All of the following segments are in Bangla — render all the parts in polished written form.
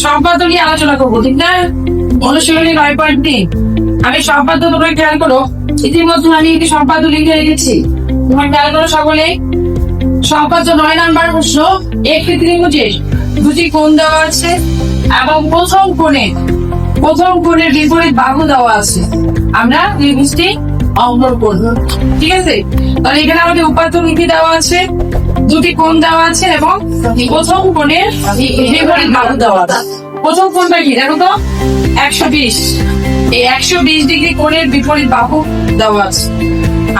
সম্পাদ্য নিয়ে আলোচনা করবো, ঠিক না? অনুশীলনী 9.3। আমি সম্পাদ্য, তোমরা খেয়াল করো, ইতিমধ্যে আমি একটি সম্পাদ্য লিখে রেখেছি, তোমরা খেয়াল করো সকলে। সম্পাদ্য 9 নাম্বার প্রশ্ন। একটি ত্রিভুজের দুটি কোণ দেওয়া আছে এবং প্রথম কোণের বিপরীত বাহু দেওয়া আছে। আমরা ত্রিভুজটি অঙ্কন করবো, ঠিক আছে? তাহলে এখানে আমাদের উপাত্ত নীতি দেওয়া আছে, দুটি কোণ দেওয়া আছে এবং প্রথম কোণের বিপরীত বাহু দেওয়া আছে। প্রথম কোণটা কি দেখো তো? 120। এই 120 ডিগ্রি কোণের বিপরীত বাহু দেওয়া আছে।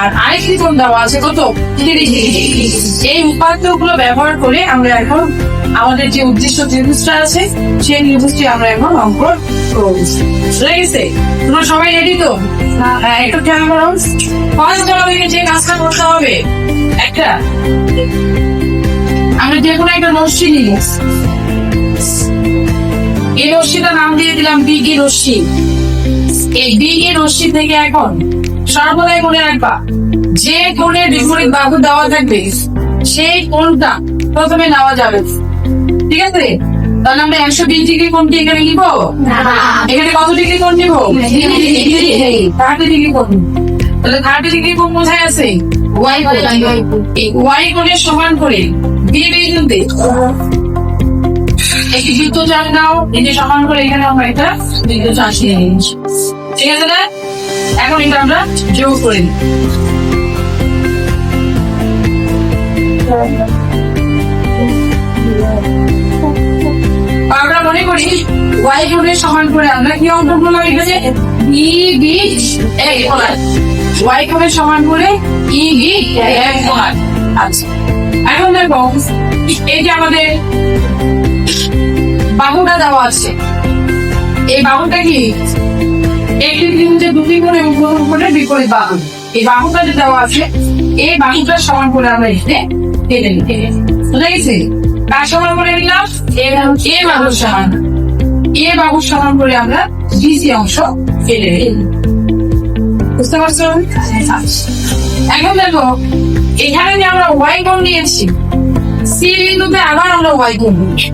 আর আরেকটি কোণ দেওয়া আছে কত? 30 ডিগ্রি। এই উপাত্ত গুলো ব্যবহার করে আমরা এখন আমাদের যে উদ্দেশ্য ত্রিভুজটা আছে সেই ত্রিভুজটি আমরা এখন অঙ্কন করব। বুঝতে তোমরা সবাই রেডি তো? হ্যাঁ, একটু খেয়াল করো। ফার্স্ট আমাদেরকে যে কাজটা করতে হবে, একটা আমরা যে কোনো একটা রশ্মি নিব। এই রশ্মিটার নাম দিয়ে দিলাম বিগি রশ্মি। এই বিগি রশ্মি থেকে এখন সর্বদাই মনে রাখবা, যে কোণের বিপরীত বাহু দেওয়া থাকবে সেই কোণটা প্রথমে নেওয়া যাবে, ঠিক আছে? তাহলে আমরা 120 ডিগ্রি কোণটি এখানে নিব। এখানে কত ডিগ্রি কোণ নিব? 30 ডিগ্রি কোণ। তাহলে 30 ডিগ্রি কোণ কোথায় আছে? ওয়াই কোণের সমান করে বি বিন্দুতে একটি বৃত্তচাপ নাও। এই যে সমান করে এখানে আমরা একটা বৃত্তচাপ নিয়ে নিচ্ছি, ঠিক আছে না? এখন এটা আমরা যোগ করে নিই। আমরা মনে করি ওয়াই কোণের সমান করে আমরা কি অঙ্কন করলাম? এখানে ই বি এক কোণ। ওয়াই কোণের সমান করে ই বি এক কোণ। আচ্ছা, এখন দেখো এই যে আমাদের বাহুটা দেওয়া আছে, এই বাহুটা কি? একটি ত্রিভুজের দুটি কোণ এবং প্রথম কোণের বিপরীত বাহু। এই বাহুটা যে দেওয়া আছে, এই বাহুটার সমান করে আমরা এখানে কেটে নিতে বুঝা গেছে? কার সমান করে নিলাম? এ বাহুর সমান। এ বাহুর সমান করে আমরা বিসি অংশ কেটে নিই। বুঝতে পারছো? এখন দেখো এখানে যে আমরা ওয়াই কোণ নিয়েছি, সি বিন্দুতে আবার আমরা ওয়াই কোণ নিয়েছি,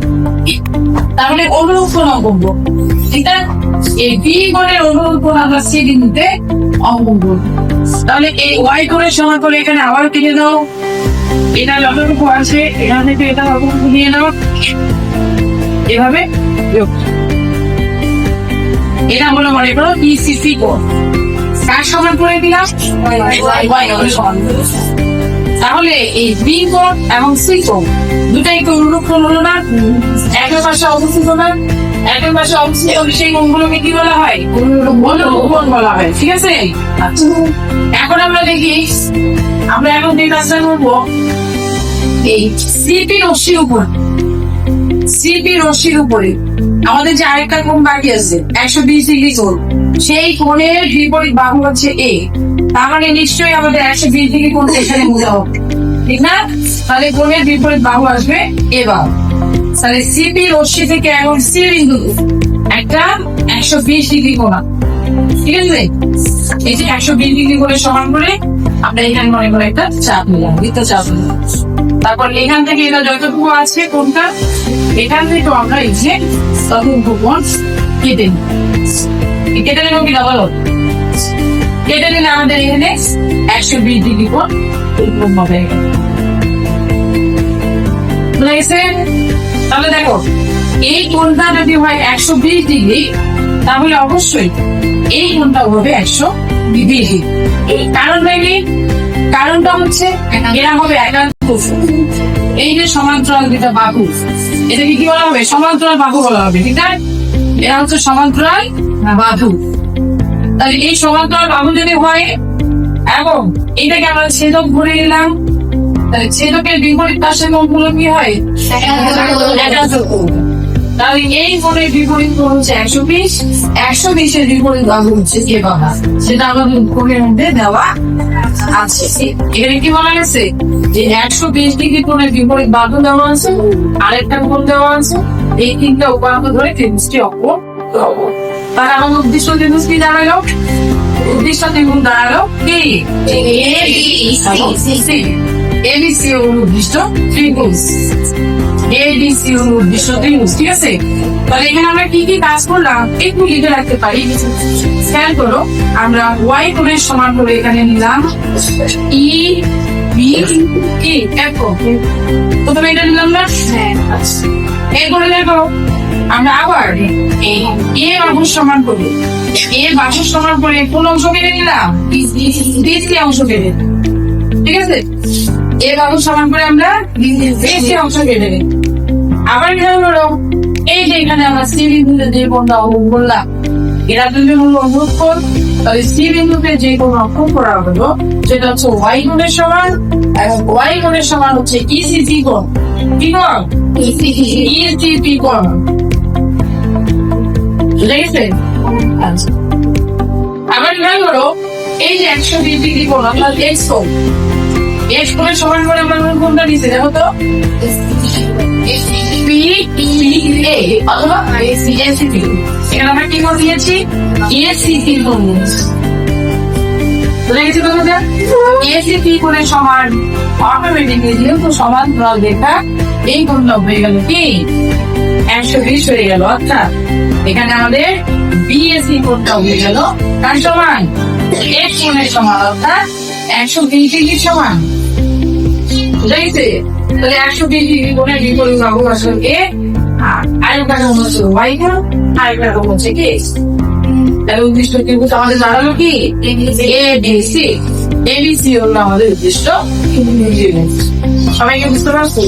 তাহলে অনুরূপ কোণ অঙ্কন করবো, ঠিক আছে? এই বি কোণের অনুরূপ কোণ আমরা সি বিন্দুতে অঙ্কন করবো। তাহলে এই ওয়াই কোণের সমান করে এখানে আবার কেটে দাও। এটা যতটুকু আছে এখান থেকে এটা নিয়ে নাও, এভাবে এটা হলো মনে করো ইসিসি কোণ। কার সমান করে দিলাম? ওয়াই কোণের সমান। তাহলে এই বি কোণ এবং সি কোণ দুটাই তো অনুরূপ কোণ হলো না? একের পাশে অবস্থিত না, একের পাশে অবস্থিত সেই কোণগুলোকে কি বলা হয়? অনুরূপ কোণ বলা হয়, ঠিক আছে? আচ্ছা, এখন আমরা দেখি, আমরা এখন যে কাজটা করবো, এই সিপি রশ্মির উপরে আমাদের যে আরেকটা কোণ বাকি আছে 120 ডিগ্রি কোণ, সেই কোণের বিপরীত বাহু হচ্ছে এ। তার মানে নিশ্চয়ই আমাদের 120 ডিগ্রি কোণ এখানে বোঝা হবে, ঠিক না? তাহলে কোণের বিপরীত বাহু আসবে এ বাহু। তাহলে সিপি রশ্মি থেকে এখন সি বিন্দু একটা 120 ডিগ্রি কোণ, ঠিক আছে? এই যে 120 ডিগ্রি কোণের সমান করে আমরা এখানে মনে করে একটা চাপ নিলাম, বৃত্তচাপ নিলাম। তারপর এখান থেকে এটা যতটুকু আছে কোণটা, এখান থেকে আমরা এই যে ততটুকু কোণ কেটে নিই। কেটে নেবো কিনা বলো? কেটে নিলে আমাদের এখানে 120 ডিগ্রি কোণ উৎপন্ন হবে। তাহলে দেখো এই কোণটা যদি হয় 120 ডিগ্রি, তাহলে অবশ্যই এই কোণটা হবে 120 ডিগ্রি। কারণটা হচ্ছে এরা হবে একান্ত। এই যে সমান্তরাল যেটা বাহু, এটাকে কি বলা হবে? সমান্তরাল বাহু বলা হবে, ঠিক আছে? এরা হচ্ছে সমান্তরাল বাহু। তাহলে এই সমান্তরাল বাহু যদি হয় এবং এটাকে আমরা ছেদক ধরে নিলাম, তাহলে ছেদকের বিপরীত পাশের কোণগুলো কি হয়? একান্ত কোণ। তাহলে এই কোণের বিপরীত কোণ হচ্ছে 120, 120 এর বিপরীত বাহু হচ্ছে এ বাহু, সেটা আমাদের কোণের মধ্যে দেওয়া আছে। এখানে কি বলা গেছে? যে 120 ডিগ্রি কোণের বিপরীত বাহু দেওয়া আছে, আরেকটা কোণ দেওয়া আছে, এই তিনটা উপাত্ত ধরে ত্রিভুজটি অঙ্কন করবো। তাহলে আমার উদ্দেশ্য ত্রিভুজ কি দাঁড়ালো? উদ্দেশ্য ত্রিভুজ দাঁড়ালো কি? এবিসি উদ্দিষ্ট ত্রিভুজ। ABC হলো উদ্দেশ্য ত্রিভুজ, ঠিক আছে? তাহলে এখানে আমরা কি কি কাজ করলাম একটু লিখে রাখতে পারি। খেয়াল করো, আমরা y কোণের সমান করে এখানে নিলাম EBE, দেখো প্রথমে এটা নিলাম না? হ্যাঁ, আচ্ছা। এরপরে দেখো আমরা আবার এই A বাহুর সমান করবো, A বাহুর সমান করে কোন অংশ কেটে নিলাম? BC অংশ কেটে, ঠিক আছে? A বাহুর সমান করে আমরা BC অংশ কেটে নিই। আবার খেয়াল করো, এই যে এখানে আমরা C বিন্দুতে যে কোণটা অঙ্কন করলাম, এরা দুটো হলো অনুরূপ কোণ। তাহলে C বিন্দুতে যে কোণ অঙ্কন করা হলো সেটা হচ্ছে y কোণের সমান, এবং y কোণের সমান হচ্ছে ECP কোণ। কি কোণ? ECP কোণ। বুঝা গেছে? আচ্ছা, আবার খেয়াল করো, এই যে 120 ডিগ্রি কোণ অর্থাৎ x কোণ, x কোণের সমান করে আমরা কোণটা নিচে দেখো তো PA অথবা ACP। এখানে আমরা কি কোণ দিয়েছি? ACP কোণ দিয়েছি। বুঝা গেছে কথা? ACP কোণের সমান অটোমেটিকলি যেহেতু সমান্তরাল রেখা, এই কোণটা হয়ে গেল কি 120 হয়ে গেল, অর্থাৎ এখানে আমাদের BAC কোণটা হয়ে গেল তার সমান x কোণের সমান, অর্থাৎ 120 ডিগ্রির সমান। বুঝা গেছে? তাহলে 120 ডিগ্রি কোণের বিপরীত বাহু আসলে A, আর আরেকটা কোণ হচ্ছে y কোণ, আরেকটা কোণ হচ্ছে কি x। তাহলে উদ্দিষ্ট ত্রিভুজ আমাদের দাঁড়ালো কি ABC। ABC হলো আমাদের উদ্দিষ্ট ত্রিভুজ। সবাইকে বুঝতে পারছো?